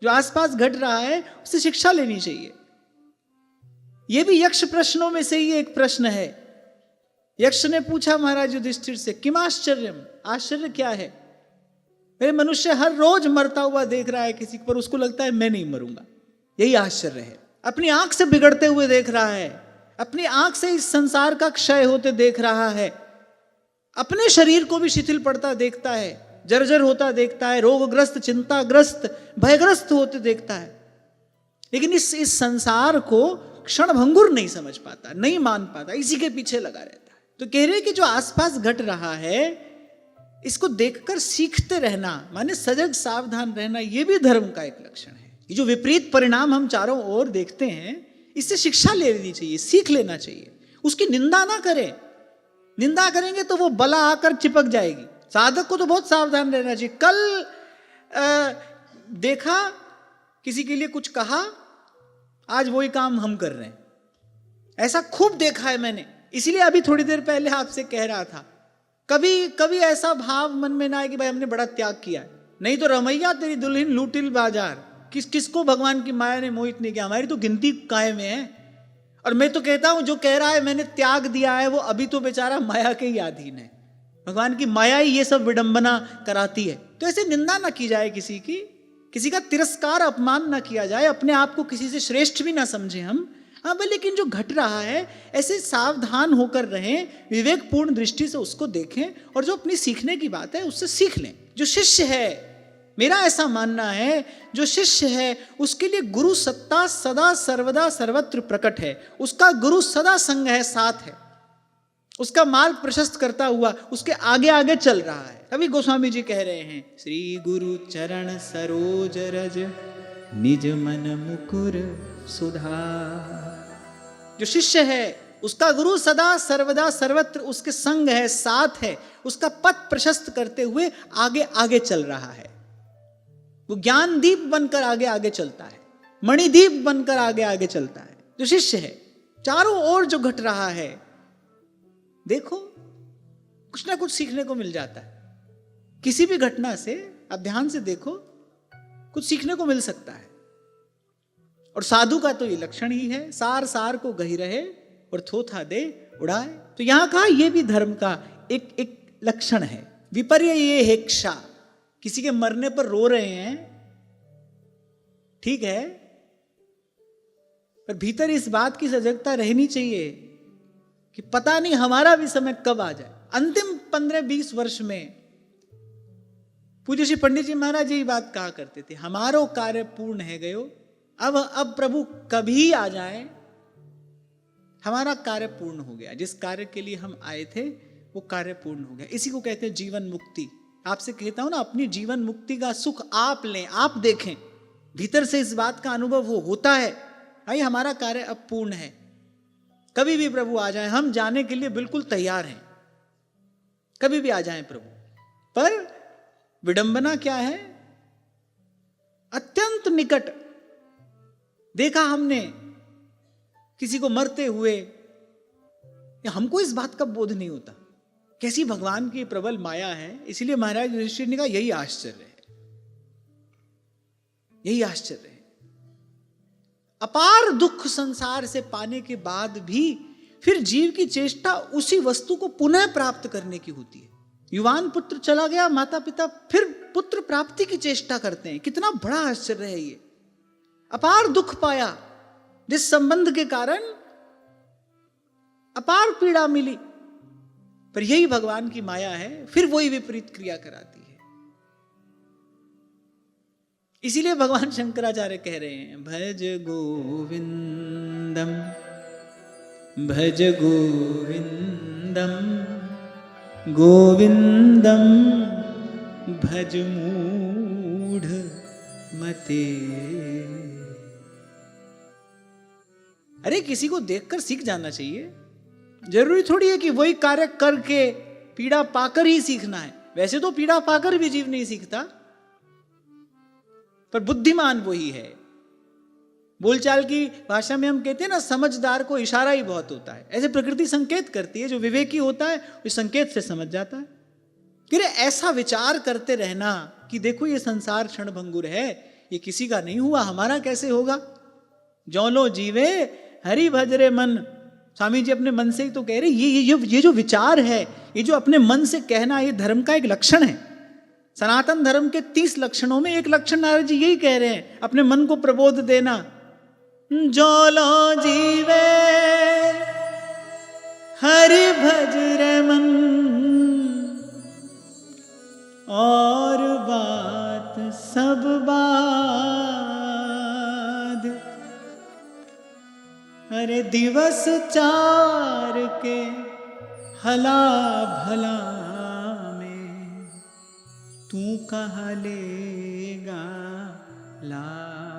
जो आसपास घट रहा है उससे शिक्षा लेनी चाहिए। यह भी यक्ष प्रश्नों में से ही एक प्रश्न है। यक्ष ने पूछा महाराज युधिष्ठिर से, किम आश्चर्यम, आश्चर्य क्या है? मेरे मनुष्य हर रोज मरता हुआ देख रहा है किसी पर, उसको लगता है मैं नहीं मरूंगा, यही आश्चर्य है। अपनी आंख से बिगड़ते हुए देख रहा है, अपनी आंख से इस संसार का क्षय होते देख रहा है, अपने शरीर को भी शिथिल पड़ता देखता है, जर्जर होता देखता है, रोगग्रस्त, चिंताग्रस्त, भयग्रस्त होते देखता है, लेकिन इस संसार को क्षण भंगुर नहीं समझ पाता, नहीं मान पाता, इसी के पीछे लगा रहता है। तो कह रहे कि जो आसपास घट रहा है इसको देखकर सीखते रहना, माने सजग सावधान रहना, यह भी धर्म का एक लक्षण है। ये जो विपरीत परिणाम हम चारों ओर देखते हैं, इससे शिक्षा ले लेनी चाहिए, सीख लेना चाहिए। उसकी निंदा ना करें, निंदा करेंगे तो वो बला आकर चिपक जाएगी। साधक को तो बहुत सावधान रहना चाहिए। कल देखा, किसी के लिए कुछ कहा, आज वही काम हम कर रहे हैं, ऐसा खूब देखा है मैंने। इसीलिए अभी थोड़ी देर पहले आपसे कह रहा था, कभी कभी ऐसा भाव मन में ना आए कि भाई हमने बड़ा त्याग किया है, नहीं तो रमैया तेरी दुल्हन लूटिल बाजार, किसको भगवान की माया ने मोहित नहीं किया, हमारी तो गिनती काय में है। और मैं तो कहता हूं जो कह रहा है मैंने त्याग दिया है, वो अभी तो बेचारा माया के ही अधीन है। भगवान की माया ही ये सब विडंबना कराती है। तो ऐसे निंदा ना की जाए किसी की, किसी का तिरस्कार अपमान ना किया जाए, अपने आप को किसी से श्रेष्ठ भी ना समझे हम। हाँ भाई, लेकिन जो घट रहा है ऐसे सावधान होकर रहें, विवेकपूर्ण दृष्टि से उसको देखें, और जो अपनी सीखने की बात है उससे सीख लें। जो शिष्य है, मेरा ऐसा मानना है, जो शिष्य है उसके लिए गुरु सत्ता सदा सर्वदा सर्वत्र प्रकट है। उसका गुरु सदा संग है, साथ है, उसका मार्ग प्रशस्त करता हुआ उसके आगे आगे चल रहा है। अभी गोस्वामी जी कह रहे हैं, श्री गुरु चरण सरोज रज निज मन मुकुर सुधा। जो शिष्य है उसका गुरु सदा सर्वदा सर्वत्र उसके संग है, साथ है, उसका पथ प्रशस्त करते हुए आगे आगे चल रहा है। वो ज्ञान दीप बनकर आगे आगे चलता है, मणिदीप बनकर आगे आगे चलता है। जो शिष्य है, चारों ओर जो घट रहा है देखो, कुछ ना कुछ सीखने को मिल जाता है। किसी भी घटना से आप ध्यान से देखो, कुछ सीखने को मिल सकता है। और साधु का तो ये लक्षण ही है, सार सार को गही रहे और थोथा दे उड़ाए। तो यहां कहा यह भी धर्म का एक लक्षण है। विपर्य ये हेक्षा, किसी के मरने पर रो रहे हैं, ठीक है, पर भीतर इस बात की सजगता रहनी चाहिए कि पता नहीं हमारा भी समय कब आ जाए। अंतिम 15-20 वर्ष में पूज्य श्री पंडित जी महाराज यही बात कहा करते थे, हमारो कार्य पूर्ण है गयो, अब प्रभु कभी आ जाए, हमारा कार्य पूर्ण हो गया। जिस कार्य के लिए हम आए थे वो कार्य पूर्ण हो गया। इसी को कहते हैं जीवन मुक्ति। आपसे कहता हूं ना, अपनी जीवन मुक्ति का सुख आप लें, आप देखें, भीतर से इस बात का अनुभव होता है, भाई हमारा कार्य अब पूर्ण है, कभी भी प्रभु आ जाए, हम जाने के लिए बिल्कुल तैयार हैं, कभी भी आ जाएं प्रभु। पर विडंबना क्या है, अत्यंत निकट देखा हमने किसी को मरते हुए, हमको इस बात का बोध नहीं होता, कैसी भगवान की प्रबल माया है। इसलिए महाराज युधिष्ठिर ने कहा यही आश्चर्य है, यही आश्चर्य है। अपार दुख संसार से पाने के बाद भी फिर जीव की चेष्टा उसी वस्तु को पुनः प्राप्त करने की होती है। युवान पुत्र चला गया, माता पिता फिर पुत्र प्राप्ति की चेष्टा करते हैं। कितना बड़ा आश्चर्य है ये। अपार दुख पाया, जिस संबंध के कारण अपार पीड़ा मिली, पर यही भगवान की माया है, फिर वही विपरीत क्रिया कराती है। इसीलिए भगवान शंकराचार्य कह रहे हैं, भज गोविंदम भज गोविंदम गोविंदम भज मूढ़ मते। अरे किसी को देखकर सीख जाना चाहिए, जरूरी थोड़ी है कि वही कार्य करके पीड़ा पाकर ही सीखना है। वैसे तो पीड़ा पाकर भी जीव नहीं सीखता, पर बुद्धिमान वही है। बोलचाल की भाषा में हम कहते हैं ना, समझदार को इशारा ही बहुत होता है। ऐसे प्रकृति संकेत करती है, जो विवेकी होता है उस संकेत से समझ जाता है। कि ऐसा विचार करते रहना कि देखो ये संसार क्षण भंगुर है, ये किसी का नहीं हुआ, हमारा कैसे होगा? जो लो जीवे हरि भजरे मन। स्वामी जी अपने मन से ही तो कह रहे, ये जो विचार है, ये जो अपने मन से कहना, ये धर्म का एक लक्षण है। सनातन धर्म के 30 लक्षणों में एक लक्षण नारद जी यही कह रहे हैं, अपने मन को प्रबोध देना। जो लो जीवे हरि भजरे मन, और बात सब बाद। अरे दिवस 4 के हला भला में, तू कहाँ लेगा लाभ।